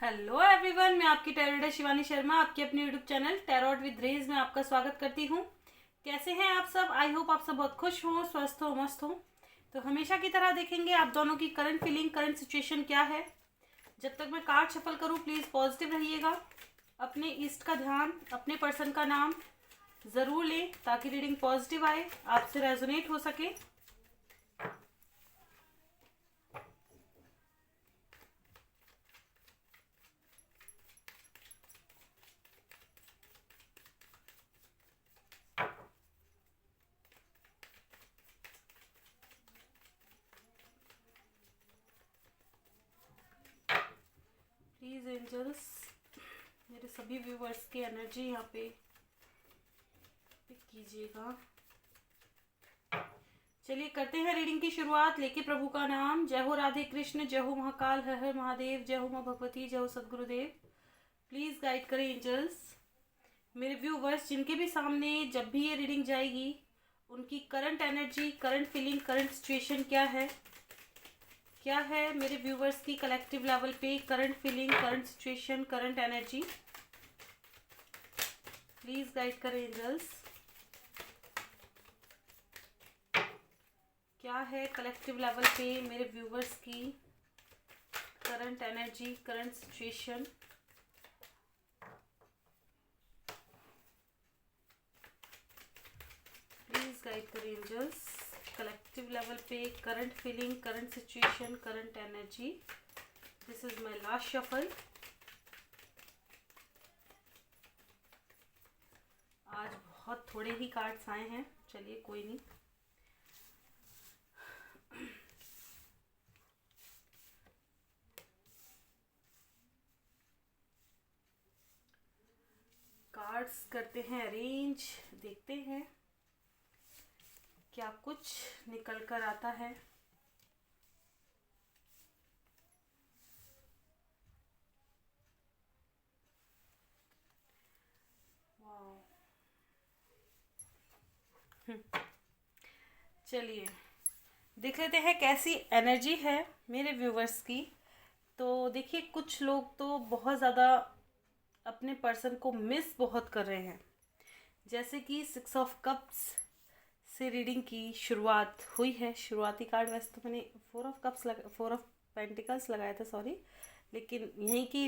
Hello everyone, मैं आपकी tarot reader Shivani Sharma आपके अपने यूट्यूब चैनल टैरोट विद रेज में आपका स्वागत करती हूँ। कैसे हैं आप सब? आई होप आप सब बहुत खुश हों, स्वस्थ हो, मस्त हो। तो हमेशा की तरह देखेंगे आप दोनों की करंट फीलिंग, करंट सिचुएशन क्या है। जब तक मैं कार्ड शफल करूँ प्लीज़ पॉजिटिव रहिएगा। अपने ईस्ट का ध्यान, अपने पर्सन का नाम ज़रूर लें ताकि रीडिंग पॉजिटिव आए, आपसे रेजोनेट हो सके। प्लीज़ एंजल्स मेरे सभी व्यूवर्स की एनर्जी यहाँ पे पिक कीजिएगा। चलिए करते हैं रीडिंग की शुरुआत। लेके प्रभु का नाम। जय हो राधे कृष्ण, जय हो महाकाल, हर हर महादेव, जय हो माँ भगवती, जय हो सदगुरुदेव। प्लीज़ गाइड करें एंजल्स। मेरे व्यूवर्स जिनके भी सामने जब भी ये रीडिंग जाएगी उनकी current energy, current feeling, current situation क्या है मेरे व्यूवर्स की कलेक्टिव लेवल पे current feeling, current situation, current energy. Please guide करें एंजल्स। क्या है कलेक्टिव लेवल पे मेरे व्यूवर्स की current energy, current situation. Please guide करें एंजल्स। कलेक्टिव लेवल पे current feeling, current situation, current energy. This is my last shuffle. आज बहुत थोड़े ही कार्ड्स आए हैं, चलिए कोई नहीं। कार्ड्स करते हैं अरेंज, देखते हैं क्या कुछ निकल कर आता है। चलिए देख लेते हैं कैसी एनर्जी है मेरे व्यूवर्स की। तो देखिए कुछ लोग तो बहुत ज़्यादा अपने पर्सन को मिस बहुत कर रहे हैं। जैसे कि 6 ऑफ कप्स से रीडिंग की शुरुआत हुई है। शुरुआती कार्ड वैसे तो मैंने 4 ऑफ पेंटिकल्स लगाया था, सॉरी, लेकिन यहीं की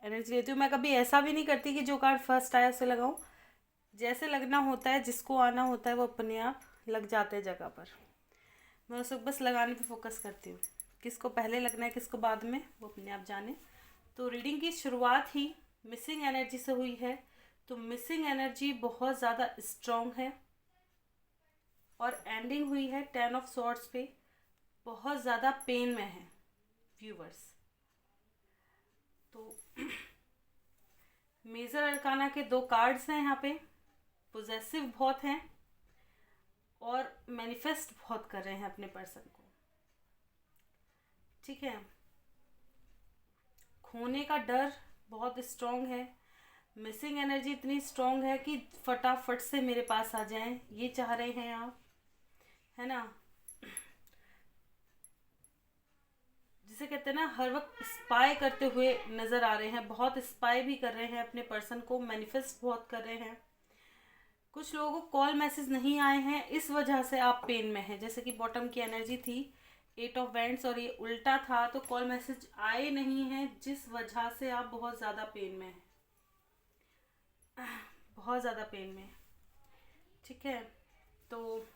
एनर्जी लेती हूँ। मैं कभी ऐसा भी नहीं करती कि जो कार्ड फर्स्ट आया उसे लगाऊँ। जैसे लगना होता है, जिसको आना होता है वो अपने आप लग जाते हैं जगह पर। मैं उस वक्त बस लगाने पे फोकस करती हूँ। किसको पहले लगना है किसको बाद में वो अपने आप जाने। तो रीडिंग की शुरुआत ही मिसिंग एनर्जी से हुई है। तो मिसिंग एनर्जी बहुत ज़्यादा स्ट्रॉन्ग है और एंडिंग हुई है 10 ऑफ सॉर्ड्स पे। बहुत ज़्यादा पेन में है व्यूवर्स। तो मेजर अरकाना के 2 कार्ड्स हैं यहाँ पे। पोजेसिव बहुत हैं और मैनिफेस्ट बहुत कर रहे हैं अपने पर्सन को, ठीक है। खोने का डर बहुत स्ट्रॉन्ग है। मिसिंग एनर्जी इतनी स्ट्रॉन्ग है कि फटाफट से मेरे पास आ जाएं, ये चाह रहे हैं आप, है ना। जिसे कहते हैं ना, हर वक्त स्पाई करते हुए नज़र आ रहे हैं। बहुत स्पाई भी कर रहे हैं अपने पर्सन को, मैनिफेस्ट बहुत कर रहे हैं। कुछ लोगों को कॉल मैसेज नहीं आए हैं, इस वजह से आप पेन में हैं। जैसे कि बॉटम की एनर्जी थी 8 ऑफ वैंड्स और ये उल्टा था, तो कॉल मैसेज आए नहीं हैं, जिस वजह से आप बहुत ज़्यादा पेन में हैं, बहुत ज़्यादा पेन में, ठीक है। तो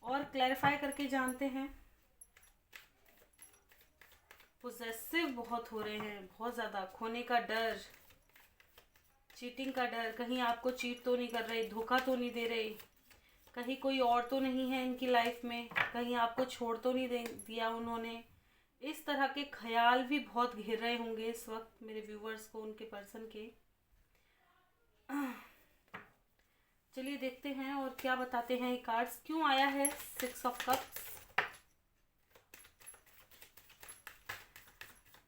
और क्लैरिफाई करके जानते हैं। पोजेसिव बहुत हो रहे हैं, बहुत ज़्यादा। खोने का डर, चीटिंग का डर, कहीं आपको चीट तो नहीं कर रहे, धोखा तो नहीं दे रहे, कहीं कोई और तो नहीं है इनकी लाइफ में, कहीं आपको छोड़ तो नहीं दिया उन्होंने। इस तरह के ख्याल भी बहुत घेर रहे होंगे इस वक्त मेरे व्यूवर्स को, उनके पर्सन के। चलिए देखते हैं और क्या बताते हैं ये कार्ड्स। क्यों आया है 6 ऑफ कप्स?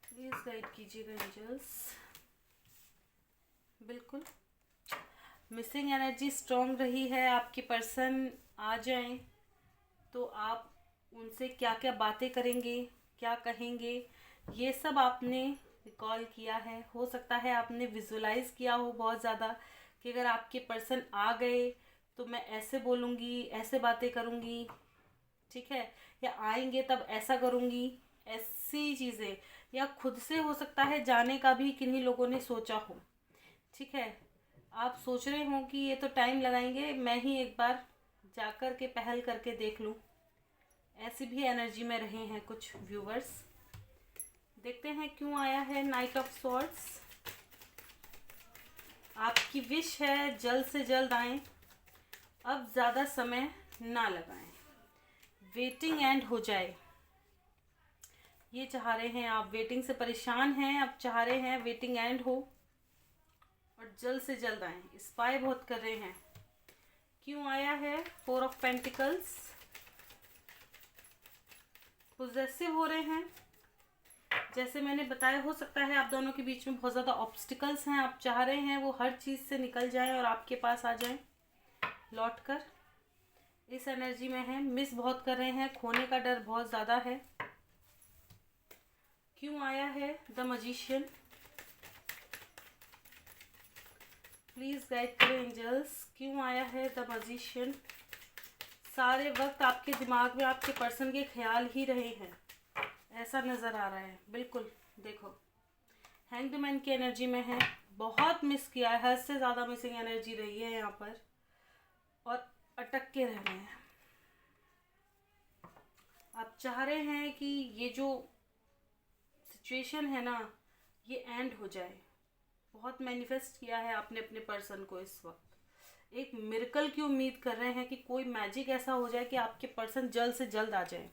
प्लीज गाइड कीजिएगा एंजल्स। बिल्कुल मिसिंग एनर्जी स्ट्रॉन्ग रही है। आपके पर्सन आ जाएं तो आप उनसे क्या क्या बातें करेंगे, क्या कहेंगे, ये सब आपने रिकॉल किया है। हो सकता है आपने विजुलाइज किया हो बहुत ज़्यादा कि अगर आपके पर्सन आ गए तो मैं ऐसे बोलूँगी, ऐसे बातें करूँगी, ठीक है, या आएंगे तब ऐसा करूँगी, ऐसी चीज़ें। या खुद से हो सकता है जाने का भी किन्हीं लोगों ने सोचा हो, ठीक है। आप सोच रहे हो कि ये तो टाइम लगाएंगे, मैं ही एक बार जाकर के पहल करके देख लूँ। ऐसी भी एनर्जी में रहे हैं कुछ व्यूवर्स। देखते हैं क्यों आया है नाइट ऑफ स्वॉर्ड्स। आपकी विश है जल्द से जल्द आए, अब ज़्यादा समय ना लगाएं, वेटिंग एंड हो जाए। ये चाह रहे हैं आप, वेटिंग से परेशान हैं, अब चाह रहे हैं वेटिंग एंड हो और जल्द से जल्द आए। स्पाई बहुत कर रहे हैं। क्यों आया है 4 ऑफ पेंटिकल्स। पोजेसिव हो रहे हैं, जैसे मैंने बताया। हो सकता है आप दोनों के बीच में बहुत ज़्यादा ऑब्स्टिकल्स हैं, आप चाह रहे हैं वो हर चीज़ से निकल जाएं और आपके पास आ जाएं लौट कर। इस एनर्जी में है, मिस बहुत कर रहे हैं, खोने का डर बहुत ज़्यादा है। क्यों आया है द मैजिशियन। प्लीज़ गाइड करें एंजल्स, क्यों आया है द मैजिशियन। सारे वक्त आपके दिमाग में आपके पर्सन के ख्याल ही रहे हैं, ऐसा नज़र आ रहा है। बिल्कुल देखो, हैंग्ड मैन की एनर्जी में है, बहुत मिस किया है, हद से ज़्यादा मिसिंग एनर्जी रही है यहाँ पर, और अटक के रह रहे हैं। आप चाह रहे हैं कि ये जो सिचुएशन है ना, ये एंड हो जाए। बहुत मैनिफेस्ट किया है आपने अपने पर्सन को। इस वक्त एक मिरेकल की उम्मीद कर रहे हैं कि कोई मैजिक ऐसा हो जाए कि आपके पर्सन जल्द से जल्द आ जाए।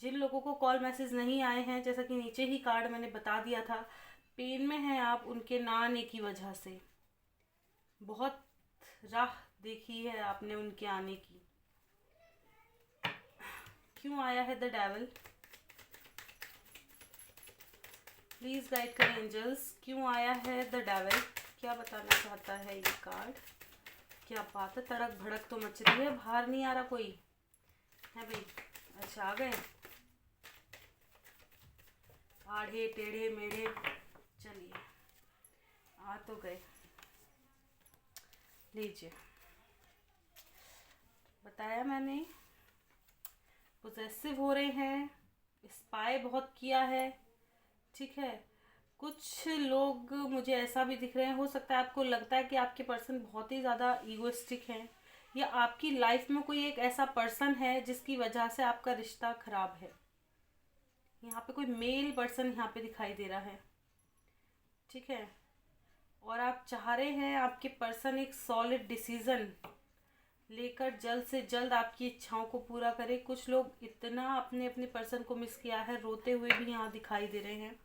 जिन लोगों को कॉल मैसेज नहीं आए हैं, जैसा कि नीचे ही कार्ड मैंने बता दिया था, पेन में हैं आप उनके ना आने की वजह से। बहुत राह देखी है आपने उनके आने की। क्यों आया है द डेविल। प्लीज़ गाइड करें एंजल्स, क्यों आया है द डेविल। क्या बताना चाहता है ये कार्ड। क्या बात है, तड़क भड़क तो मच रही है, बाहर नहीं आ रहा कोई है भाई। अच्छा आ गए, आढ़े टेढ़े मेढ़े, चलिए आ तो गए। लीजिए, बताया मैंने, पोजेसिव हो रहे हैं, स्पाई बहुत किया है, ठीक है। कुछ लोग मुझे ऐसा भी दिख रहे हैं, हो सकता है आपको लगता है कि आपके पर्सन बहुत ही ज़्यादा ईगोइस्टिक हैं, या आपकी लाइफ में कोई एक ऐसा पर्सन है जिसकी वजह से आपका रिश्ता खराब है। यहाँ पे कोई मेल पर्सन यहाँ पे दिखाई दे रहा है, ठीक है। और आप चाह रहे हैं आपके पर्सन एक सॉलिड डिसीज़न लेकर जल्द से जल्द आपकी इच्छाओं को पूरा करे। कुछ लोग इतना अपने अपने पर्सन को मिस किया है, रोते हुए भी यहाँ दिखाई दे रहे हैं।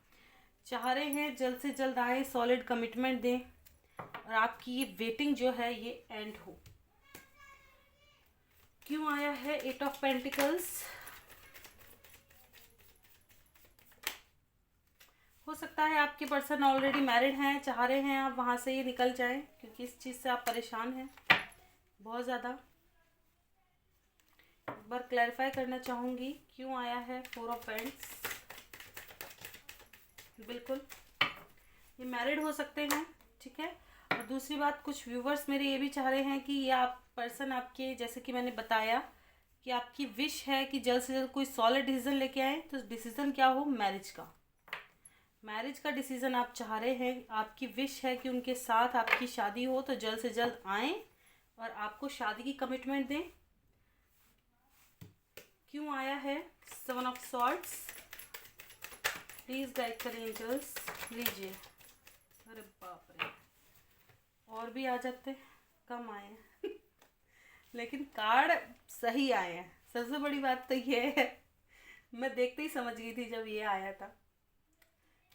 चाह रहे हैं जल्द से जल्द आए, सॉलिड कमिटमेंट दें और आपकी ये वेटिंग जो है ये एंड हो। क्यों आया है 8 ऑफ पेंटिकल्स। हो सकता है आपके पर्सन ऑलरेडी मैरिड हैं, चाह रहे हैं आप वहाँ से ये निकल जाएं, क्योंकि इस चीज़ से आप परेशान हैं बहुत ज़्यादा। एक बार क्लैरिफाई करना चाहूँगी, क्यों आया है 4 ऑफ पेंट्स। बिल्कुल ये मैरिड हो सकते हैं, ठीक है। और दूसरी बात, कुछ व्यूवर्स मेरे ये भी चाह रहे हैं कि ये आप पर्सन आपके, जैसे कि मैंने बताया कि आपकी विश है कि जल्द से जल्द कोई सॉलिड डिसीजन लेके आए। तो डिसीजन क्या हो, मैरिज का। मैरिज का डिसीजन आप चाह रहे हैं, आपकी विश है कि उनके साथ आपकी शादी हो, तो जल्द से जल्द आएँ और आपको शादी की कमिटमेंट दें। क्यों आया है 7 ऑफ स्वॉर्ड्स। प्लीज़ गाइड करें एंजल्स। लीजिए, अरे बाप रे, और भी आ जाते, कम आए हैं लेकिन कार्ड सही आए हैं। सबसे बड़ी बात तो ये है, मैं देखते ही समझ गई थी जब ये आया था।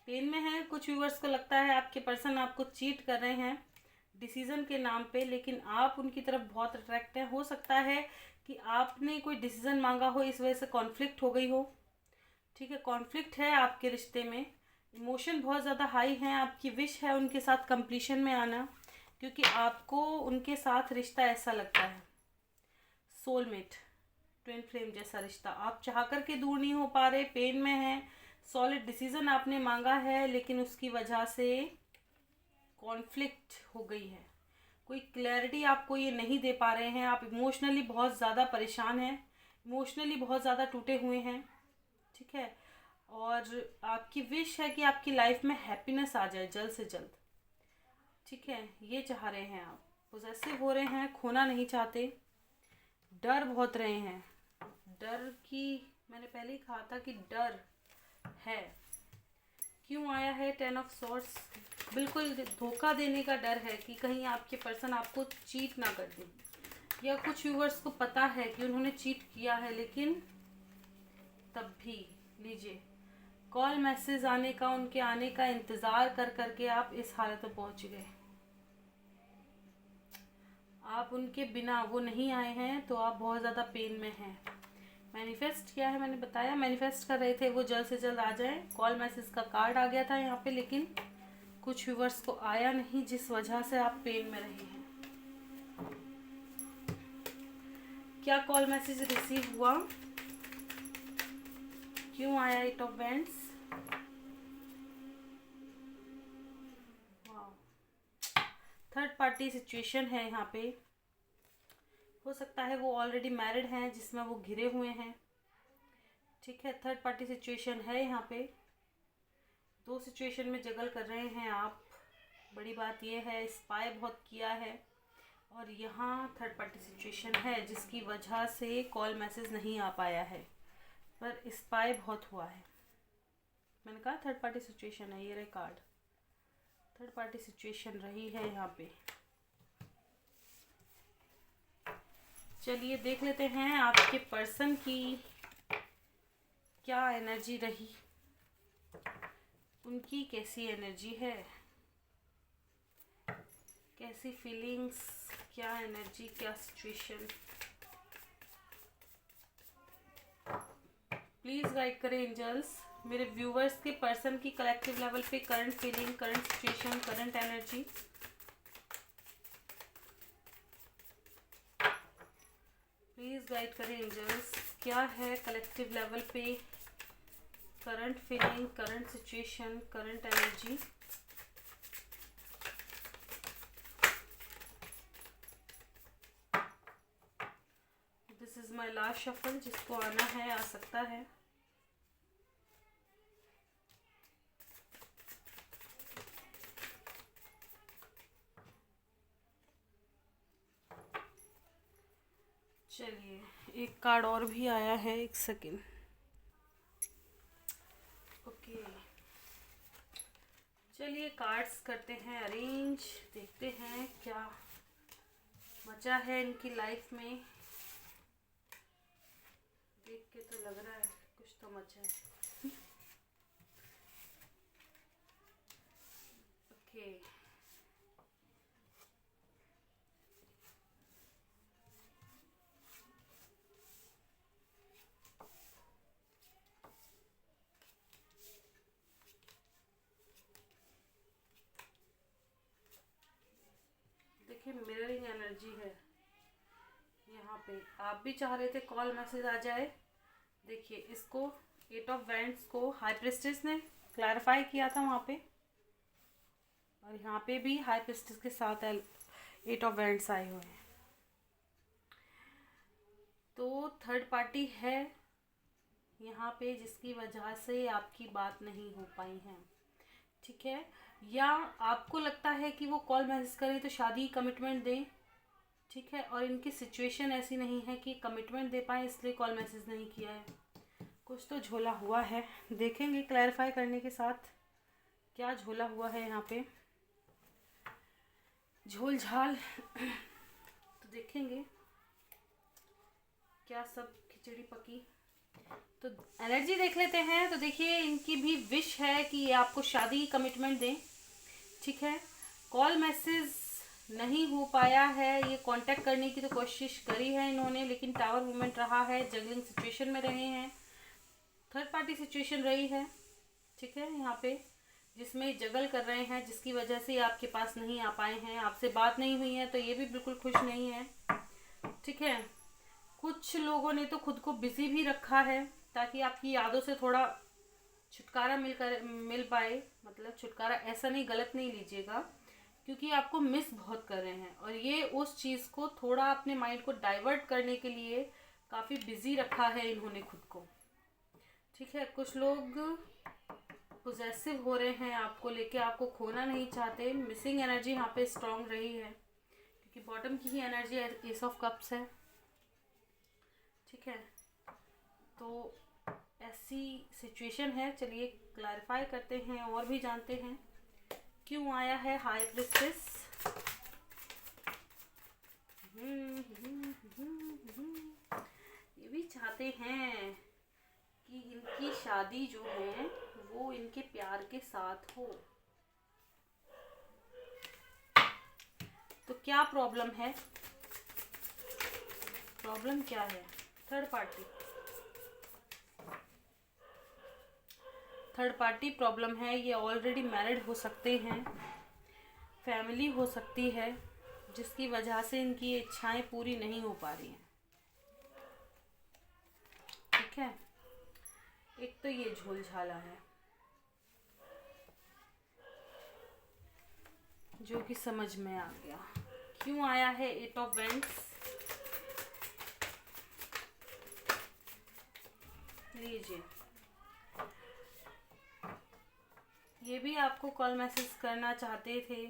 पेन में है, कुछ व्यूवर्स को लगता है आपके पर्सन आपको चीट कर रहे हैं डिसीज़न के नाम पे, लेकिन आप उनकी तरफ बहुत अट्रैक्ट हैं। हो सकता है कि आपने कोई डिसीज़न मांगा हो, इस वजह से कॉन्फ्लिक्ट हो गई हो, ठीक है। कॉन्फ्लिक्ट है आपके रिश्ते में, इमोशन बहुत ज़्यादा हाई हैं। आपकी विश है उनके साथ कंप्लीशन में आना, क्योंकि आपको उनके साथ रिश्ता ऐसा लगता है सोलमेट, ट्विन फ्लेम जैसा रिश्ता। आप चाह कर के दूर नहीं हो पा रहे, पेन में हैं, सॉलिड डिसीजन आपने मांगा है, लेकिन उसकी वजह से कॉन्फ्लिक्ट हो गई है। कोई क्लैरिटी आपको ये नहीं दे पा रहे हैं। आप इमोशनली बहुत ज़्यादा परेशान हैं, इमोशनली बहुत ज़्यादा टूटे हुए हैं, ठीक है। और आपकी विश है कि आपकी लाइफ में हैप्पीनेस आ जाए जल्द से जल्द, ठीक है। ये चाह रहे हैं आप, पोजेसिव हो रहे हैं, खोना नहीं चाहते, डर बहुत रहे हैं। डर की मैंने पहले ही कहा था कि डर है। क्यों आया है 10 ऑफ सॉर्ड्स? बिल्कुल धोखा देने का डर है कि कहीं आपके पर्सन आपको चीट ना कर दे, या कुछ व्यूअर्स को पता है कि उन्होंने चीट किया है, लेकिन तब भी लीजिए कॉल मैसेज आने का, उनके आने का इंतज़ार कर करके आप इस हालत में पहुंच गए। आप उनके बिना वो नहीं आए हैं तो आप बहुत ज़्यादा पेन में हैं। मैनिफेस्ट किया है, मैंने बताया मैनिफेस्ट कर रहे थे वो जल्द से जल्द आ जाए। कॉल मैसेज का कार्ड आ गया था यहाँ पे, लेकिन कुछ व्यूवर्स को आया नहीं, जिस वजह से आप पेन में रहे हैं। क्या कॉल मैसेज रिसीव हुआ? क्यों आया 8 of wands? Third party situation है यहाँ पे। हो सकता है वो ऑलरेडी मैरिड हैं जिसमें वो घिरे हुए हैं, ठीक है। थर्ड पार्टी सिचुएशन है यहाँ पे। दो सिचुएशन में जगल कर रहे हैं आप। बड़ी बात ये है, स्पाई बहुत किया है, और यहाँ थर्ड पार्टी सिचुएशन है जिसकी वजह से कॉल मैसेज नहीं आ पाया है, पर स्पाई बहुत हुआ है। मैंने कहा थर्ड पार्टी सिचुएशन है, ये रहे कार्ड। थर्ड पार्टी सिचुएशन रही है यहाँ पे। चलिए देख लेते हैं आपके पर्सन की क्या एनर्जी रही, उनकी कैसी एनर्जी है, कैसी फीलिंग्स, क्या एनर्जी, क्या सिचुएशन। प्लीज़ गाइड करें एंजल्स मेरे व्यूवर्स के पर्सन की कलेक्टिव लेवल पे current feeling, current situation, current energy. Please guide करें एंजल्स, क्या है कलेक्टिव लेवल पे current feeling, current situation, current energy. This is my last shuffle, जिसको आना है आ सकता है। चलिए एक कार्ड और भी आया है, एक सेकेंड। ओके चलिए कार्ड्स करते हैं अरेंज, देखते हैं क्या बचा है इनकी लाइफ में। देख के तो लग रहा है कुछ तो बचा है। ओके देखिए मिररिंग एनर्जी है यहाँ पे। आप भी चाह रहे थे कॉल मैसेज आ जाए। देखिए इसको 8 ऑफ वैंड्स को हाई प्रिस्टेस ने क्लैरिफाई किया था वहाँ पे, और यहाँ पे भी हाई प्रिस्टेस के साथ 8 ऑफ वैंड्स आए हुए हैं। तो थर्ड पार्टी है यहाँ पे जिसकी वजह से आपकी बात नहीं हो पाई है, ठीक है। या आपको लगता है कि वो कॉल मैसेज करें तो शादी कमिटमेंट दें, ठीक है, और इनकी सिचुएशन ऐसी नहीं है कि कमिटमेंट दे पाए, इसलिए कॉल मैसेज नहीं किया है। कुछ तो झोला हुआ है, देखेंगे क्लैरिफाई करने के साथ क्या झोला हुआ है यहाँ पे, झोल झाल। तो देखेंगे क्या सब खिचड़ी पकी। तो एनर्जी देख लेते हैं। तो देखिए इनकी भी विश है कि ये आपको शादी कमिटमेंट दें, ठीक है। कॉल मैसेज नहीं हो पाया है, ये कांटेक्ट करने की तो कोशिश करी है इन्होंने, लेकिन टावर मूवमेंट रहा है, जगलिंग सिचुएशन में रहे हैं, थर्ड पार्टी सिचुएशन रही है, ठीक है। यहाँ पे जिसमें जगल कर रहे हैं, जिसकी वजह से आपके पास नहीं आ पाए हैं, आपसे बात नहीं हुई है, तो ये भी बिल्कुल खुश नहीं है, ठीक है। कुछ लोगों ने तो खुद को बिजी भी रखा है ताकि आपकी यादों से थोड़ा छुटकारा मिल पाए, मतलब छुटकारा ऐसा नहीं, गलत नहीं लीजिएगा, क्योंकि आपको मिस बहुत कर रहे हैं और ये उस चीज़ को थोड़ा अपने माइंड को डाइवर्ट करने के लिए काफ़ी बिजी रखा है इन्होंने खुद को। ठीक है, कुछ लोग पोजेसिव हो रहे हैं आपको लेके, आपको खोना नहीं चाहते। मिसिंग एनर्जी यहाँ पे स्ट्रांग रही है क्योंकि बॉटम की ही एनर्जी एस ऑफ कप्स है। ठीक है, तो ऐसी सिचुएशन है। चलिए क्लैरिफाई करते हैं और भी जानते हैं क्यों आया है हाई प्रिस्टेस। ये भी चाहते हैं कि इनकी शादी जो है वो इनके प्यार के साथ हो। तो क्या प्रॉब्लम है? प्रॉब्लम क्या है? थर्ड पार्टी प्रॉब्लम है। ये ऑलरेडी मैरिड हो सकते हैं, फैमिली हो सकती है, जिसकी वजह से इनकी इच्छाएं पूरी नहीं हो पा रही हैं। ठीक है, एक तो ये झोलझाला है जो कि समझ में आ गया। क्यों आया है 8 ऑफ वेंट्स? लीजिए, ये भी आपको कॉल मैसेज करना चाहते थे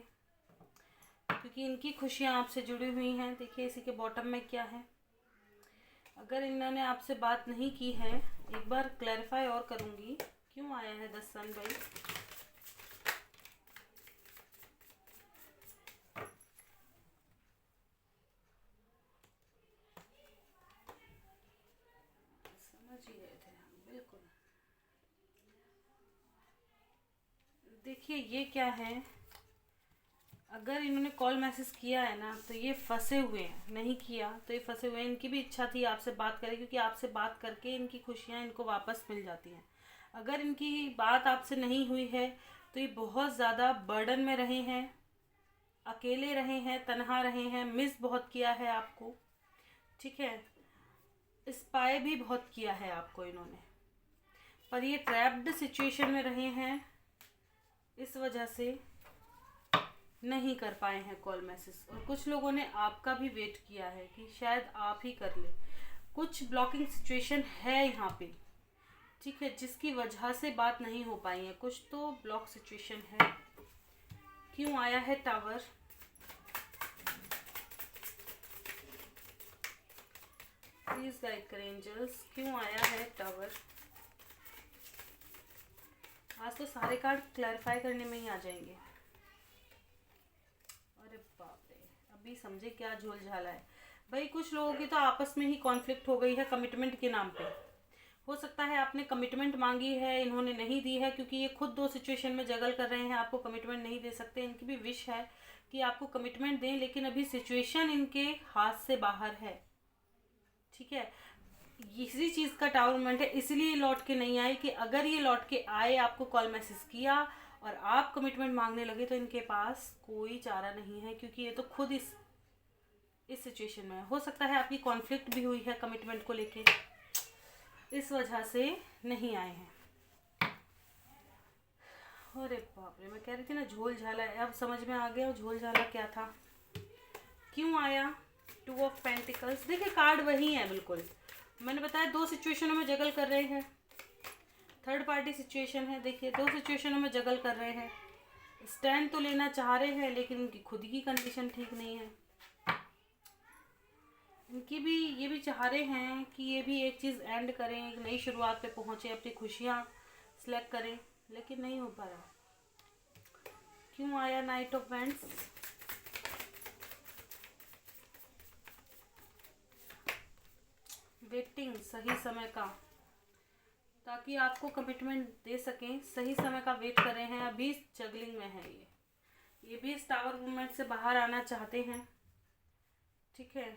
क्योंकि इनकी खुशियाँ आपसे जुड़ी हुई हैं। देखिए इसी के बॉटम में क्या है। अगर इन्होंने आपसे बात नहीं की है, एक बार क्लैरिफाई और करूँगी क्यों आया है 10 सन भाई। समझ ही गए थे हम, बिल्कुल। देखिए ये क्या है, अगर इन्होंने कॉल मैसेज किया है ना तो ये फंसे हुए हैं, नहीं किया तो ये फंसे हुए हैं। इनकी भी इच्छा थी आपसे बात करें क्योंकि आपसे बात करके इनकी खुशियाँ इनको वापस मिल जाती हैं। अगर इनकी बात आपसे नहीं हुई है तो ये बहुत ज़्यादा बर्डन में रहे हैं, अकेले रहे हैं, तन्हा रहे हैं, मिस बहुत किया है आपको। ठीक है, स्पाई भी बहुत किया है आपको इन्होंने, पर ये ट्रैप्ड सिचुएशन में रहे हैं, इस वजह से नहीं कर पाए हैं कॉल मैसेज। और कुछ लोगों ने आपका भी वेट किया है कि शायद आप ही कर ले। कुछ ब्लॉकिंग सिचुएशन है यहाँ पे, ठीक है, जिसकी वजह से बात नहीं हो पाई है। कुछ तो ब्लॉक सिचुएशन है। क्यों आया है टावर? प्लीज गाइड करें एंजल्स, क्यों आया है टावर? आज तो सारे कार्ड क्लैरिफाई करने में ही आ जाएंगे। अरे बाप रे, अभी समझे क्या झोलझाला है भाई। कुछ लोगों की तो आपस में ही कॉन्फ्लिक्ट हो गई है कमिटमेंट के नाम पे। हो सकता है आपने कमिटमेंट मांगी है, इन्होंने नहीं दी है, क्योंकि ये खुद दो सिचुएशन में जगल कर रहे हैं, आपको कमिटमेंट नहीं दे सकते। इनकी भी विश है कि आपको कमिटमेंट दें, लेकिन अभी सिचुएशन इनके हाथ से बाहर है। ठीक है, इसी चीज़ का टावर मोमेंट है, इसलिए लौट के नहीं आए। कि अगर ये लौट के आए, आपको कॉल मैसेज किया और आप कमिटमेंट मांगने लगे, तो इनके पास कोई चारा नहीं है, क्योंकि ये तो खुद इस सिचुएशन में है। हो सकता है आपकी कॉन्फ्लिक्ट भी हुई है कमिटमेंट को लेके, इस वजह से नहीं आए हैं। अरे बाप रे, मैं कह रही थी ना झोल-झाला है, अब समझ में आ गया झोल-झाला क्या था। क्यों आया 2 ऑफ पेंटिकल्स? देखिए कार्ड वही है बिल्कुल, मैंने बताया 2 सिचुएशनों में जगल कर रहे हैं। थर्ड पार्टी सिचुएशन है, देखिए 2 सिचुएशनों में जगल कर रहे हैं। स्टैंड तो लेना चाह रहे हैं, लेकिन उनकी खुद की कंडीशन ठीक नहीं है। इनकी भी ये भी चाह रहे हैं कि ये भी एक चीज़ एंड करें, एक नई शुरुआत पे पहुँचे, अपनी खुशियाँ सिलेक्ट करें, लेकिन नहीं हो पा रहा। क्यों आया नाइट ऑफ वेंट्स? वेटिंग, सही समय का, ताकि आपको कमिटमेंट दे सकें, सही समय का वेट कर रहे हैं। अभी जगलिंग में है ये भी इस टावर मूवमेंट से बाहर आना चाहते हैं। ठीक है,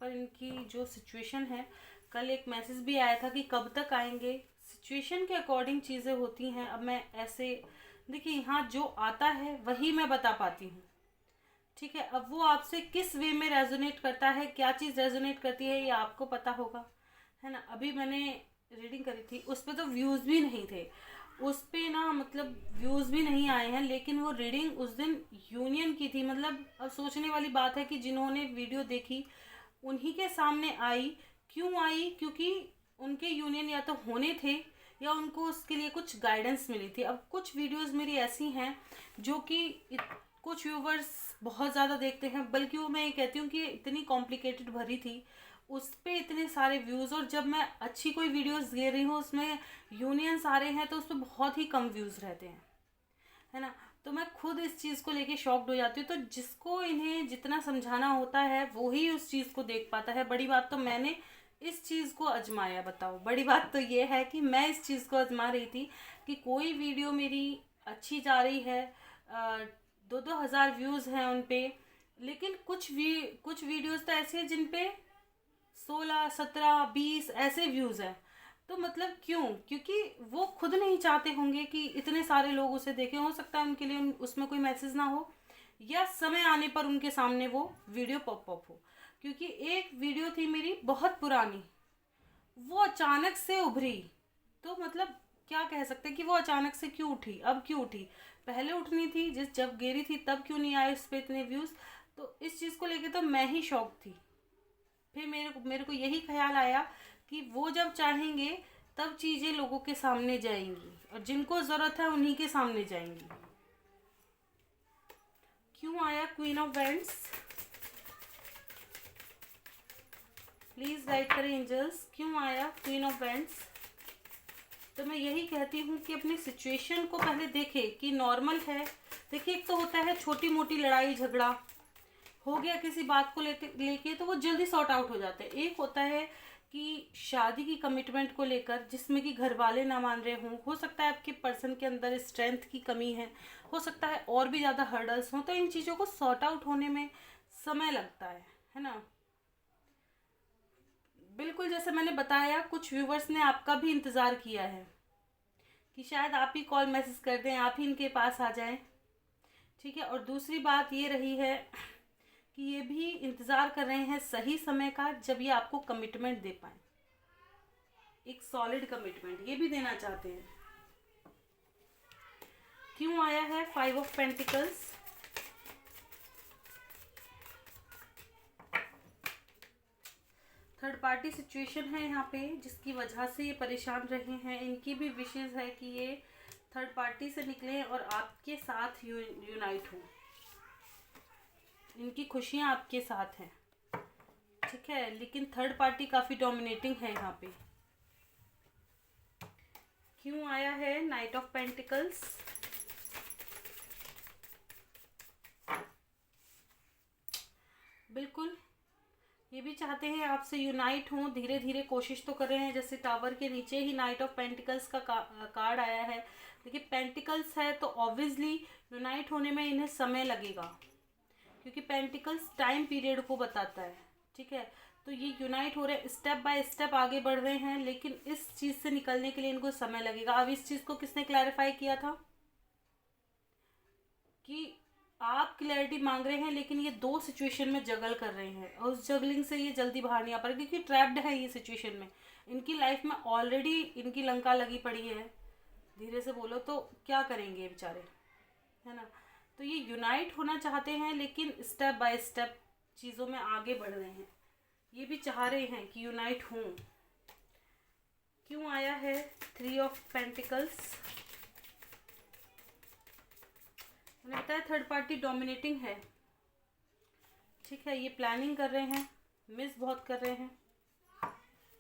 पर इनकी जो सिचुएशन है, कल एक मैसेज भी आया था कि कब तक आएंगे। सिचुएशन के अकॉर्डिंग चीज़ें होती हैं। अब मैं ऐसे देखिए, यहाँ जो आता है वही मैं बता पाती हूँ। ठीक है, अब वो आपसे किस वे में रेजोनेट करता है, क्या चीज़ रेजोनेट करती है, ये आपको पता होगा, है ना। अभी मैंने रीडिंग करी थी, उस पर तो व्यूज़ भी नहीं थे। उस पे ना मतलब व्यूज़ भी नहीं आए हैं, लेकिन वो रीडिंग उस दिन यूनियन की थी। मतलब अब सोचने वाली बात है कि जिन्होंने वीडियो देखी उन्हीं के सामने आई। क्यों आई? क्योंकि उनके यूनियन या तो होने थे या उनको उसके लिए कुछ गाइडेंस मिली थी। अब कुछ वीडियोस मेरी ऐसी हैं जो कि कुछ व्यूवर्स बहुत ज़्यादा देखते हैं, बल्कि वो मैं ये कहती हूँ कि इतनी कॉम्प्लिकेटेड भरी थी, उस पे इतने सारे व्यूज़, और जब मैं अच्छी कोई वीडियोस दे रही हूँ उसमें यूनियंस आ रहे हैं तो उस पर बहुत ही कम व्यूज़ रहते हैं, है ना। तो मैं खुद इस चीज़ को लेके शॉक्ड हो जाती हूँ। तो जिसको इन्हें जितना समझाना होता है वो ही उस चीज़ को देख पाता है। बड़ी बात तो मैंने इस चीज़ को आजमाया, बताओ। बड़ी बात तो ये है कि मैं इस चीज़ को आजमा रही थी कि कोई वीडियो मेरी अच्छी जा रही है, 2-2 हज़ार व्यूज़ हैं उन पे, लेकिन कुछ वीडियोस तो ऐसे हैं जिन पे 16, 17, 20 ऐसे व्यूज़ हैं। तो मतलब क्यों? क्योंकि वो खुद नहीं चाहते होंगे कि इतने सारे लोग उसे देखें। हो सकता है उनके लिए उसमें कोई मैसेज ना हो, या समय आने पर उनके सामने वो वीडियो पॉप अप हो। क्योंकि एक वीडियो थी मेरी बहुत पुरानी, वो अचानक से उभरी। तो मतलब क्या कह सकते हैं कि वो अचानक से क्यों उठी, अब क्यों उठी? पहले उठनी थी, जब गिरी थी तब क्यों नहीं आए उस पर इतने व्यूज़? तो इस चीज़ को लेके तो मैं ही शौक थी। फिर मेरे को यही ख्याल आया कि वो जब चाहेंगे तब चीज़ें लोगों के सामने जाएंगी, और जिनको ज़रूरत है उन्हीं के सामने जाएंगी। क्यों आया queen of vents? Please guide करें एंजल्स, क्यों आया क्वीन ऑफ वेंट्स? तो मैं यही कहती हूँ कि अपनी सिचुएशन को पहले देखें कि नॉर्मल है। देखिए, एक तो होता है छोटी मोटी लड़ाई झगड़ा हो गया किसी बात को लेके तो वो जल्दी सॉर्ट आउट हो जाते हैं। एक होता है कि शादी की कमिटमेंट को लेकर जिसमें कि घर वाले ना मान रहे हों, हो सकता है आपके पर्सन के अंदर स्ट्रेंथ की कमी है, हो सकता है और भी ज़्यादा हर्डल्स हों, तो इन चीज़ों को सॉर्ट आउट होने में समय लगता है ना। बिल्कुल जैसे मैंने बताया, कुछ व्यूवर्स ने आपका भी इंतज़ार किया है कि शायद आप ही कॉल मैसेज कर दें, आप ही इनके पास आ जाएं, ठीक है। और दूसरी बात ये रही है कि ये भी इंतज़ार कर रहे हैं सही समय का, जब ये आपको कमिटमेंट दे पाए, एक सॉलिड कमिटमेंट ये भी देना चाहते हैं। क्यों आया है 5 of pentacles? Third party situation है यहाँ पे, जिसकी वजह से ये परेशान रहे हैं। इनकी भी विशेष है कि ये थर्ड पार्टी से निकलें और आपके साथ यूनाइट हों। इनकी खुशियाँ आपके साथ हैं, ठीक है, लेकिन थर्ड पार्टी काफ़ी डोमिनेटिंग है यहाँ पे। क्यों आया है नाइट ऑफ पेंटिकल्स? बिल्कुल ये भी चाहते हैं आपसे यूनाइट हों, धीरे धीरे कोशिश तो कर रहे हैं। जैसे टावर के नीचे ही नाइट ऑफ पेंटिकल्स का कार्ड आया है, देखिए पेंटिकल्स है तो ऑब्वियसली यूनाइट होने में इन्हें समय लगेगा, क्योंकि पेंटिकल्स टाइम पीरियड को बताता है, ठीक है। तो ये यूनाइट हो रहे हैं, स्टेप बाय स्टेप आगे बढ़ रहे हैं, लेकिन इस चीज़ से निकलने के लिए इनको समय लगेगा। अब इस चीज़ को किसने क्लैरिफाई किया था कि आप क्लैरिटी मांग रहे हैं, लेकिन ये 2 सिचुएशन में जगल कर रहे हैं, और उस जगलिंग से ये जल्दी बाहर नहीं आ पा रहे, क्योंकि ट्रैप्ड है ये सिचुएशन में। इनकी लाइफ में ऑलरेडी इनकी लंका लगी पड़ी है, धीरे से बोलो तो क्या करेंगे ये बेचारे, है ना। तो ये यूनाइट होना चाहते हैं, लेकिन स्टेप बाय स्टेप चीज़ों में आगे बढ़ रहे हैं। ये भी चाह रहे हैं कि यूनाइट हों। क्यों आया है 3 ऑफ पेंटिकल्स? मैंने बताया थर्ड पार्टी डोमिनेटिंग है, ठीक है। ये प्लानिंग कर रहे हैं, मिस बहुत कर रहे हैं,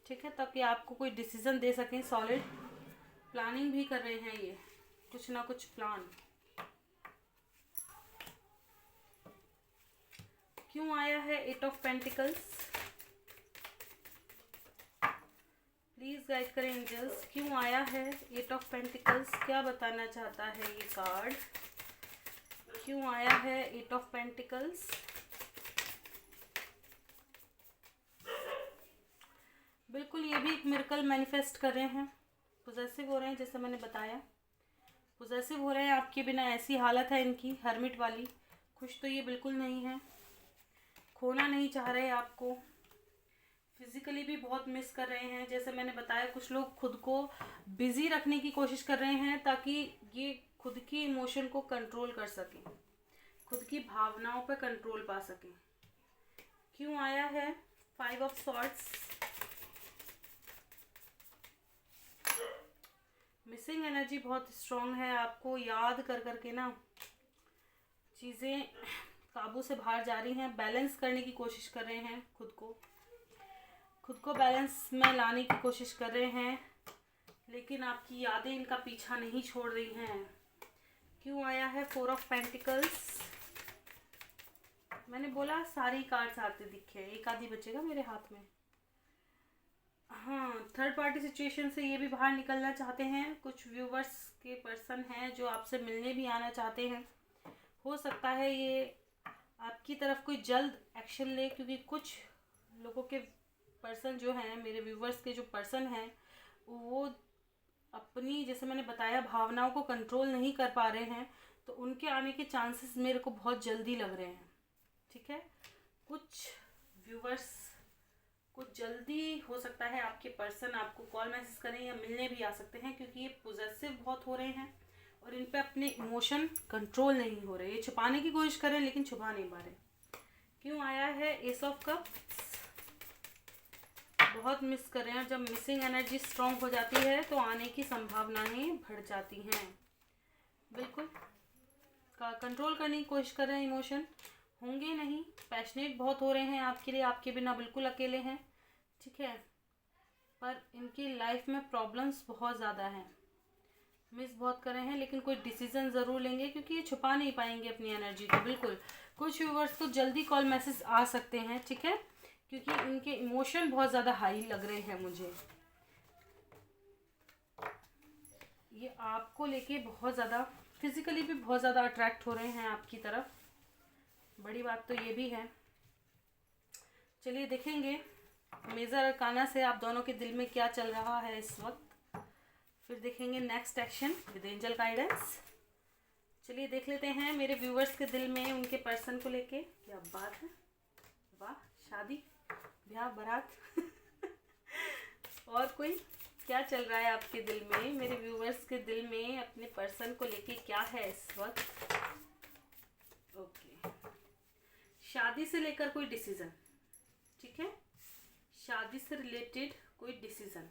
ठीक है, ताकि आपको कोई डिसीजन दे सकें सॉलिड। प्लानिंग भी कर रहे हैं ये, कुछ ना कुछ प्लान। क्यों आया है 8 ऑफ पेंटिकल्स? प्लीज़ गाइड करें एंजल्स, क्यों आया है 8 ऑफ पेंटिकल्स? क्या बताना चाहता है ये कार्ड? क्यों आया है 8 ऑफ पेंटिकल्स? बिल्कुल ये भी एक मिरेकल मैनिफेस्ट कर रहे हैं, पोजेसिव हो रहे हैं, जैसे मैंने बताया पोजेसिव हो रहे हैं आपके बिना। ऐसी हालत है इनकी हर्मिट वाली। खुश तो ये बिल्कुल नहीं है, खोना नहीं चाह रहे आपको, फिज़िकली भी बहुत मिस कर रहे हैं। जैसे मैंने बताया, कुछ लोग खुद को बिज़ी रखने की कोशिश कर रहे हैं ताकि ये खुद की इमोशन को कंट्रोल कर सकें, खुद की भावनाओं पे कंट्रोल पा सकें। क्यों आया है 5 ऑफ सॉर्ड्स? मिसिंग एनर्जी बहुत स्ट्रॉन्ग है। आपको याद कर करके ना चीज़ें काबू से बाहर जा रही हैं। बैलेंस करने की कोशिश कर रहे हैं, खुद को बैलेंस में लाने की कोशिश कर रहे हैं, लेकिन आपकी यादें इनका पीछा नहीं छोड़ रही हैं। क्यों आया है 4 ऑफ पेंटिकल्स? मैंने बोला सारी कार्ड्स आते दिखे, एक आधी बचेगा मेरे हाथ में। हाँ, थर्ड पार्टी सिचुएशन से ये भी बाहर निकलना चाहते हैं। कुछ व्यूवर्स के पर्सन हैं जो आपसे मिलने भी आना चाहते हैं। हो सकता है ये आपकी तरफ कोई जल्द एक्शन ले, क्योंकि कुछ लोगों के पर्सन जो हैं, मेरे व्यूवर्स के जो पर्सन हैं, वो अपनी, जैसे मैंने बताया, भावनाओं को कंट्रोल नहीं कर पा रहे हैं। तो उनके आने के चांसेस मेरे को बहुत जल्दी लग रहे हैं। ठीक है, कुछ व्यूवर्स कुछ जल्दी हो सकता है आपके पर्सन आपको कॉल मैसेज करें या मिलने भी आ सकते हैं, क्योंकि ये पॉजेसिव बहुत हो रहे हैं और इन पे अपने इमोशन कंट्रोल नहीं हो रहे। ये छुपाने की कोशिश कर रहे हैं लेकिन छुपा नहीं पा रहे। क्यों आया है एस ऑफ कप्स? बहुत मिस कर रहे हैं। जब मिसिंग एनर्जी स्ट्रॉन्ग हो जाती है तो आने की संभावनाएं बढ़ जाती हैं। बिल्कुल कंट्रोल करने की कोशिश कर रहे हैं, इमोशन होंगे नहीं। पैशनेट बहुत हो रहे हैं आपके लिए, आपके बिना बिल्कुल अकेले हैं। ठीक है, पर इनकी लाइफ में प्रॉब्लम्स बहुत ज़्यादा हैं, मिस बहुत कर रहे हैं, लेकिन कोई डिसीजन ज़रूर लेंगे, क्योंकि ये छुपा नहीं पाएंगे अपनी एनर्जी को। बिल्कुल कुछ व्यूवर्स को जल्दी कॉल मैसेज आ सकते हैं। ठीक है, क्योंकि इनके इमोशन बहुत ज़्यादा हाई लग रहे हैं मुझे। ये आपको लेके बहुत ज़्यादा फिज़िकली भी बहुत ज़्यादा अट्रैक्ट हो रहे हैं आपकी तरफ। बड़ी बात तो ये भी है। चलिए देखेंगे मेजर अरकाना से आप दोनों के दिल में क्या चल रहा है इस वक्त। फिर देखेंगे next action with angel guidance. चलिए देख लेते हैं मेरे व्यूवर्स के दिल में उनके पर्सन को लेके क्या बात है। वाह, शादी, ब्याह, बारात और कोई क्या चल रहा है आपके दिल में? मेरे व्यूवर्स के दिल में अपने पर्सन को लेके क्या है इस वक्त? ओके, शादी से लेकर कोई डिसीजन। ठीक है, शादी से रिलेटेड कोई डिसीजन।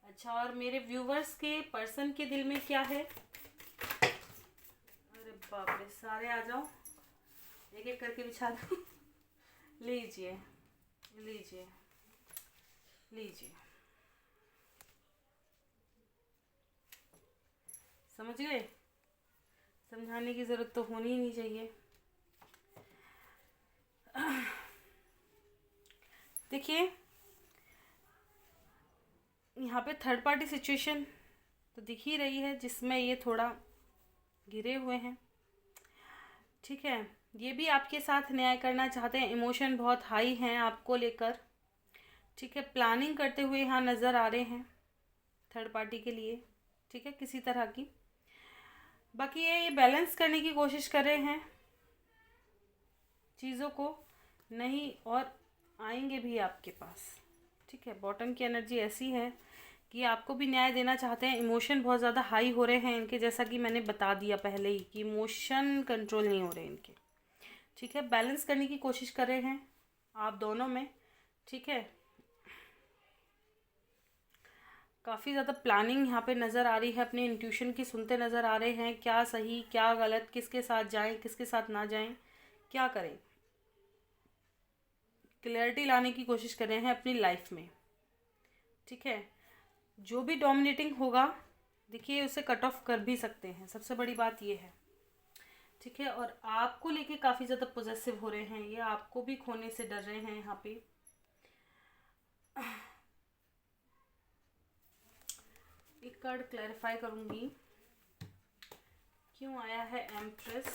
अच्छा, और मेरे व्यूवर्स के पर्सन के दिल में क्या है? अरे बाप रे, सारे आ जाओ, एक एक करके बिछा दो। लीजिए लीजिए लीजिए, समझ गए? समझाने की ज़रूरत तो होनी ही नहीं चाहिए। देखिए, यहाँ पे थर्ड पार्टी सिचुएशन तो दिख ही रही है, जिसमें ये थोड़ा गिरे हुए हैं। ठीक है, ये भी आपके साथ न्याय करना चाहते हैं, इमोशन बहुत हाई हैं आपको लेकर। ठीक है, प्लानिंग करते हुए यहाँ नज़र आ रहे हैं थर्ड पार्टी के लिए। ठीक है, किसी तरह की। बाकी ये बैलेंस करने की कोशिश कर रहे हैं चीज़ों को, नहीं, और आएंगे भी आपके पास। ठीक है, बॉटम की एनर्जी ऐसी है कि आपको भी न्याय देना चाहते हैं। इमोशन बहुत ज़्यादा हाई हो रहे हैं इनके, जैसा कि मैंने बता दिया पहले ही कि इमोशन कंट्रोल नहीं हो रहे इनके। ठीक है, बैलेंस करने की कोशिश कर रहे हैं आप दोनों में। ठीक है, काफ़ी ज़्यादा प्लानिंग यहाँ पे नज़र आ रही है, अपने इंट्यूशन की सुनते नज़र आ रहे हैं, क्या सही क्या गलत, किसके साथ जाएं किसके साथ ना जाएं, क्या करें। क्लैरिटी लाने की कोशिश कर रहे हैं अपनी लाइफ में। ठीक है, जो भी डोमिनेटिंग होगा, देखिए, उसे कट ऑफ कर भी सकते हैं, सबसे बड़ी बात ये है। ठीक है, और आपको लेके काफ़ी ज़्यादा पॉजेसिव हो रहे हैं, ये आपको भी खोने से डर रहे हैं यहाँ पे। एक कार्ड क्लैरिफाई करूँगी, क्यों आया है एम्प्रेस?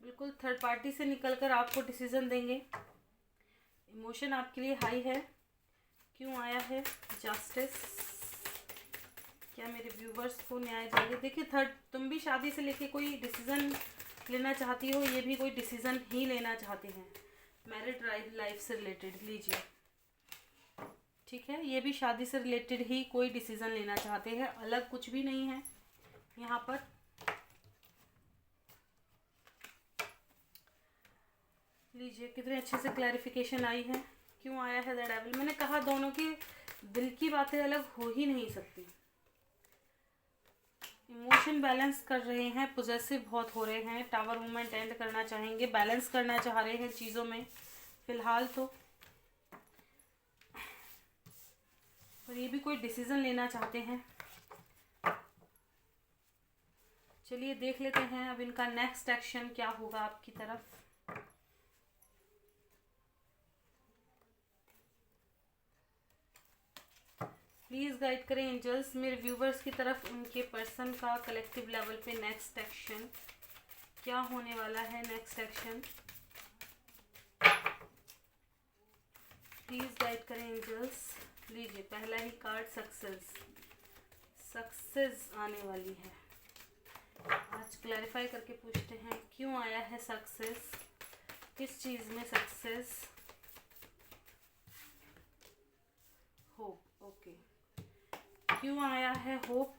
बिल्कुल थर्ड पार्टी से निकलकर आपको डिसीजन देंगे, इमोशन आपके लिए हाई है। क्यों आया है जस्टिस? क्या मेरे व्यूवर्स को न्याय देंगे? देखिए थर्ड, तुम भी शादी से लेके कोई डिसीज़न लेना चाहती हो, ये भी कोई डिसीज़न ही लेना चाहते हैं मैरिड लाइफ से रिलेटेड। लीजिए, ठीक है, ये भी शादी से रिलेटेड ही कोई डिसीज़न लेना चाहते हैं, अलग कुछ भी नहीं है यहाँ पर। लीजिए कितने अच्छे से क्लैरिफिकेशन आई है। क्यों आया है द डेविल? मैंने कहा दोनों की दिल की बातें अलग हो ही नहीं सकती। इमोशन बैलेंस कर रहे हैं, पॉजेसिव बहुत हो रहे हैं, टावर मूवमेंट एंड करना चाहेंगे, बैलेंस करना चाह रहे हैं चीज़ों में फ़िलहाल तो। और ये भी कोई डिसीज़न लेना चाहते हैं। चलिए देख लेते हैं अब इनका नेक्स्ट एक्शन क्या होगा आपकी तरफ। प्लीज़ गाइड करें एंजल्स मेरे व्यूवर्स की तरफ, उनके पर्सन का कलेक्टिव लेवल पे नेक्स्ट एक्शन क्या होने वाला है। नेक्स्ट एक्शन प्लीज़ गाइड करें एंजल्स। लीजिए पहला ही कार्ड सक्सेस, सक्सेस आने वाली है। आज क्लैरिफाई करके पूछते हैं क्यों आया है सक्सेस, किस चीज़ में सक्सेस। होप, ओके, क्यों आया है होप?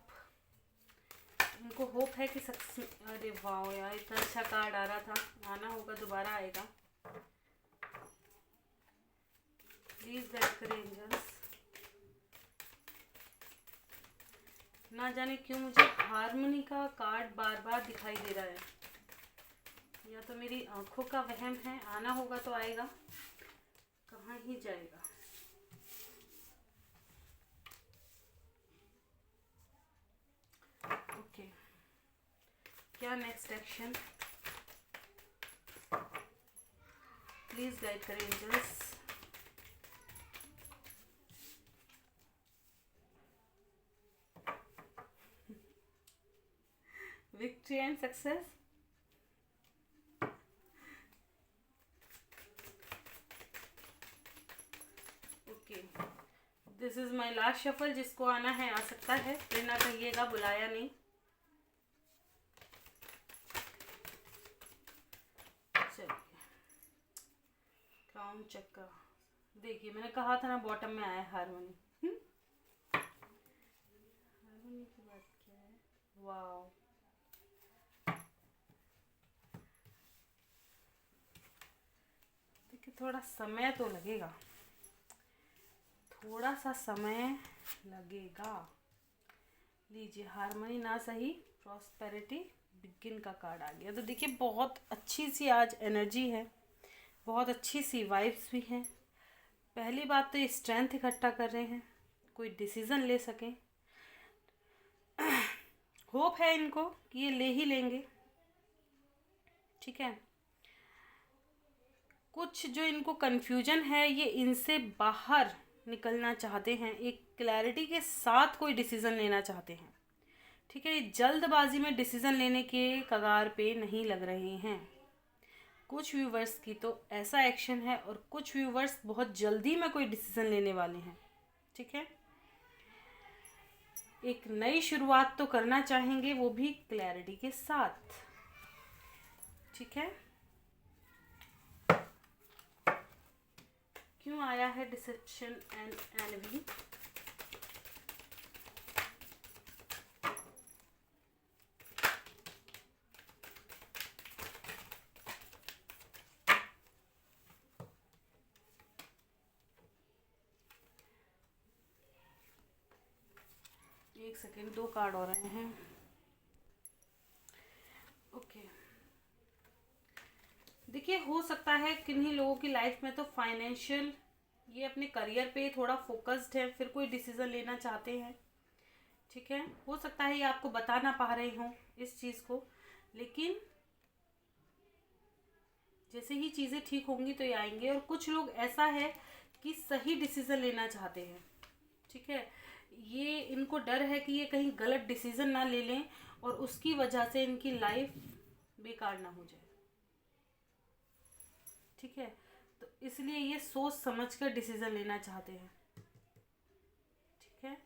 उनको होप है कि सक्सेस। अरे वाह यार, इतना अच्छा कार्ड आ रहा था, आना होगा, दोबारा आएगा। प्लीज़ गाइड करें एंजल्स। ना जाने क्यों मुझे हारमोनी का कार्ड बार बार दिखाई दे रहा है, या तो मेरी आंखों का वहम है। आना होगा तो आएगा, कहाँ ही जाएगा। ओके, क्या नेक्स्ट एक्शन? प्लीज़ गाइड करें angels. Victory and success. Okay, this is my last shuffle. जिसको आना है आ सकता है, फिर ना कहिएगा बुलाया नहीं। चलिए, क्राउन चक्का। देखिए मैंने कहा था ना बॉटम में आया हारमोनी। हारमोनी की बात क्या है? वाओ, देखिए थोड़ा समय तो लगेगा, थोड़ा सा समय लगेगा। लीजिए हारमोनी ना सही, प्रॉस्पेरिटी बिगिन का कार्ड आ गया। तो देखिए बहुत अच्छी सी आज एनर्जी है, बहुत अच्छी सी वाइब्स भी हैं। पहली बात तो ये स्ट्रेंथ इकट्ठा कर रहे हैं, कोई डिसीज़न ले सकें। होप है इनको कि ये ले ही लेंगे, ठीक है। कुछ जो इनको कन्फ्यूजन है ये इनसे बाहर निकलना चाहते हैं, एक क्लैरिटी के साथ कोई डिसीज़न लेना चाहते हैं, ठीक है। ये जल्दबाजी में डिसीज़न लेने के कगार पे नहीं लग रहे हैं। कुछ व्यूवर्स की तो ऐसा एक्शन है और कुछ व्यूवर्स बहुत जल्दी में कोई डिसीज़न लेने वाले हैं, ठीक है। एक नई शुरुआत तो करना चाहेंगे, वो भी क्लैरिटी के साथ, ठीक है। क्यों आया है डिसेप्शन एंड एनवी? एक सेकेंड, दो कार्ड हो रहे हैं। ओके, देखिए हो सकता है किन्हीं लोगों की लाइफ में तो फाइनेंशियल, ये अपने करियर पे थोड़ा फोकस्ड है, फिर कोई डिसीज़न लेना चाहते हैं, ठीक है। हो सकता है ये आपको बता ना पा रहे हों इस चीज़ को, लेकिन जैसे ही चीज़ें ठीक होंगी तो ये आएंगे। और कुछ लोग ऐसा है कि सही डिसीज़न लेना चाहते हैं, ठीक है। ये इनको डर है कि ये कहीं गलत डिसीज़न ना ले लें और उसकी वजह से इनकी लाइफ बेकार ना हो जाए, ठीक है। तो इसलिए ये सोच समझ कर डिसीज़न लेना चाहते हैं, ठीक है।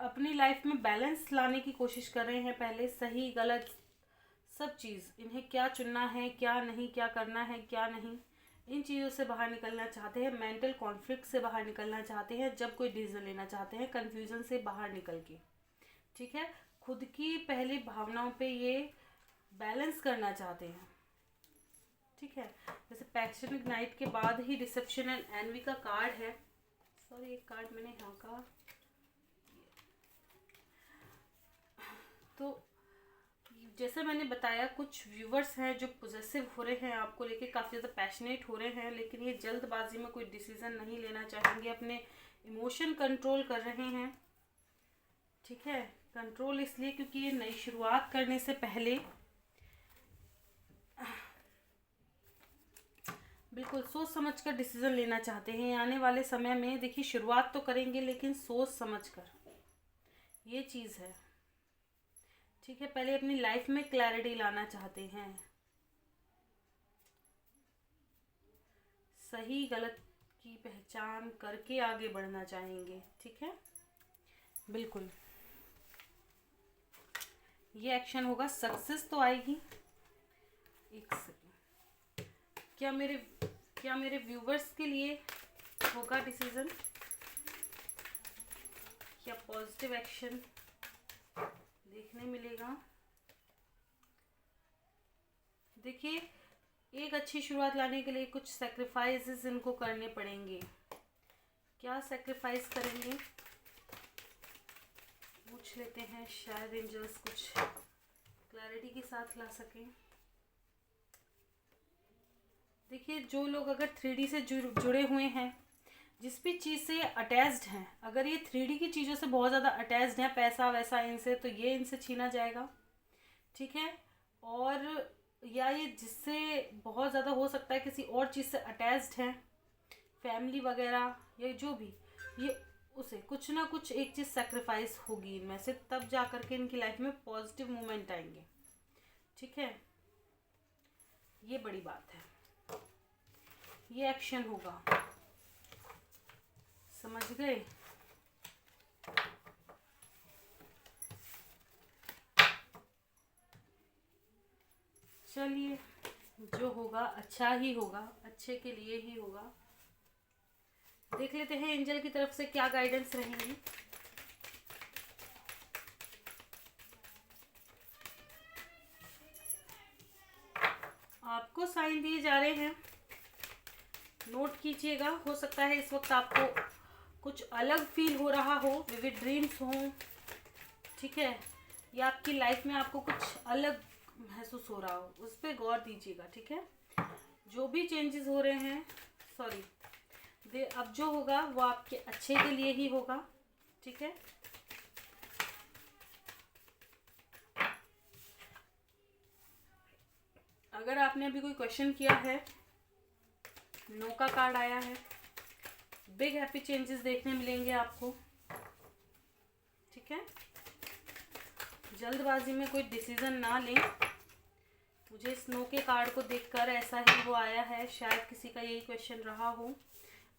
अपनी लाइफ में बैलेंस लाने की कोशिश कर रहे हैं। पहले सही गलत सब चीज़, इन्हें क्या चुनना है, क्या नहीं, क्या करना है, क्या नहीं, इन चीज़ों से बाहर निकलना चाहते हैं। मेंटल कॉन्फ्लिक्ट से बाहर निकलना चाहते हैं। जब कोई डिसीजन लेना चाहते हैं कन्फ्यूज़न से बाहर निकल के, ठीक है। खुद की पहली भावनाओं पे ये बैलेंस करना चाहते हैं, ठीक है। जैसे पैशनिक नाइट के बाद ही डिसेप्शन एंड एनवी का कार्ड है। सॉरी, एक कार्ड मैंने यहाँ का, तो जैसे मैंने बताया कुछ व्यूवर्स हैं जो पॉजेसिव हो रहे हैं, आपको लेके काफ़ी ज़्यादा पैशनेट हो रहे हैं, लेकिन ये जल्दबाजी में कोई डिसीज़न नहीं लेना चाहेंगे, अपने इमोशन कंट्रोल कर रहे हैं, ठीक है। कंट्रोल इसलिए क्योंकि ये नई शुरुआत करने से पहले बिल्कुल सोच समझ कर डिसीज़न लेना चाहते हैं। आने वाले समय में देखिए शुरुआत तो करेंगे लेकिन सोच समझ कर, ये चीज़ है, ठीक है। पहले अपनी लाइफ में क्लैरिटी लाना चाहते हैं, सही गलत की पहचान करके आगे बढ़ना चाहेंगे, ठीक है। बिल्कुल ये एक्शन होगा, सक्सेस तो आएगी। एक सेकेंड, क्या मेरे व्यूवर्स के लिए होगा डिसीजन, क्या पॉजिटिव एक्शन देखने मिलेगा। देखिए एक अच्छी शुरुआत लाने के लिए कुछ सैक्रिफाइसेस इनको करने पड़ेंगे। क्या सैक्रिफाइस करेंगे पूछ लेते हैं, शायद एंजल्स कुछ क्लैरिटी के साथ ला सकें। देखिए जो लोग अगर 3D से जुड़े हुए हैं, जिस भी चीज़ से ये अटैच्ड हैं, अगर ये 3D की चीज़ों से बहुत ज़्यादा अटैच्ड हैं, पैसा वैसा इनसे, तो ये इनसे छीना जाएगा, ठीक है। और या ये जिससे बहुत ज़्यादा हो सकता है किसी और चीज़ से अटैच्ड हैं, फैमिली वगैरह या जो भी, ये उसे कुछ ना कुछ एक चीज़ सेक्रीफाइस होगी इनमें से, तब जा कर के इनकी लाइफ में पॉजिटिव मोमेंट आएंगे, ठीक है। ये बड़ी बात है, ये एक्शन होगा, समझ गए। चलिए जो होगा अच्छा ही होगा, अच्छे के लिए ही होगा। देख लेते हैं एंजल की तरफ से क्या गाइडेंस रहेंगी। आपको साइन दिए जा रहे हैं, नोट कीजिएगा। हो सकता है इस वक्त आपको कुछ अलग फील हो रहा हो, विविड ड्रीम्स हों, ठीक है, या आपकी लाइफ में आपको कुछ अलग महसूस हो रहा हो, उस पर गौर दीजिएगा, ठीक है। जो भी चेंजेस हो रहे हैं, सॉरी, अब जो होगा वो आपके अच्छे के लिए ही होगा, ठीक है। अगर आपने अभी कोई क्वेश्चन किया है, नो का कार्ड आया है, बिग हैप्पी चेंजेस देखने मिलेंगे आपको, ठीक है। जल्दबाजी में कोई डिसीजन ना लें। मुझे स्नो के कार्ड को देखकर ऐसा ही वो आया है, शायद किसी का यही क्वेश्चन रहा हो।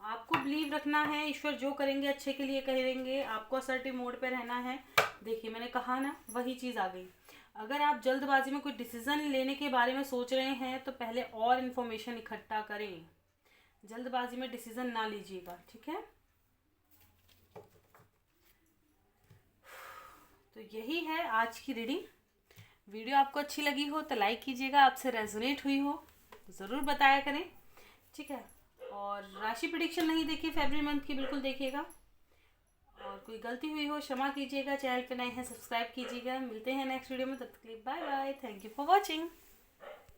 आपको बिलीव रखना है, ईश्वर जो करेंगे अच्छे के लिए करेंगे, आपको असर्टिव मोड पे रहना है। देखिए मैंने कहा ना, वही चीज़ आ गई। अगर आप जल्दबाजी में कोई डिसीज़न लेने के बारे में सोच रहे हैं तो पहले और इन्फॉर्मेशन इकट्ठा करें, जल्दबाजी में डिसीज़न ना लीजिएगा, ठीक है। तो यही है आज की रीडिंग। वीडियो आपको अच्छी लगी हो तो लाइक कीजिएगा, आपसे रेजोनेट हुई हो तो ज़रूर बताया करें, ठीक है। और राशि प्रेडिक्शन नहीं देखी फरवरी मंथ की, बिल्कुल देखिएगा। और कोई गलती हुई हो क्षमा कीजिएगा, चैनल पे नए हैं सब्सक्राइब कीजिएगा। मिलते हैं नेक्स्ट वीडियो में, तब तक के लिए bye bye, thank you for watching.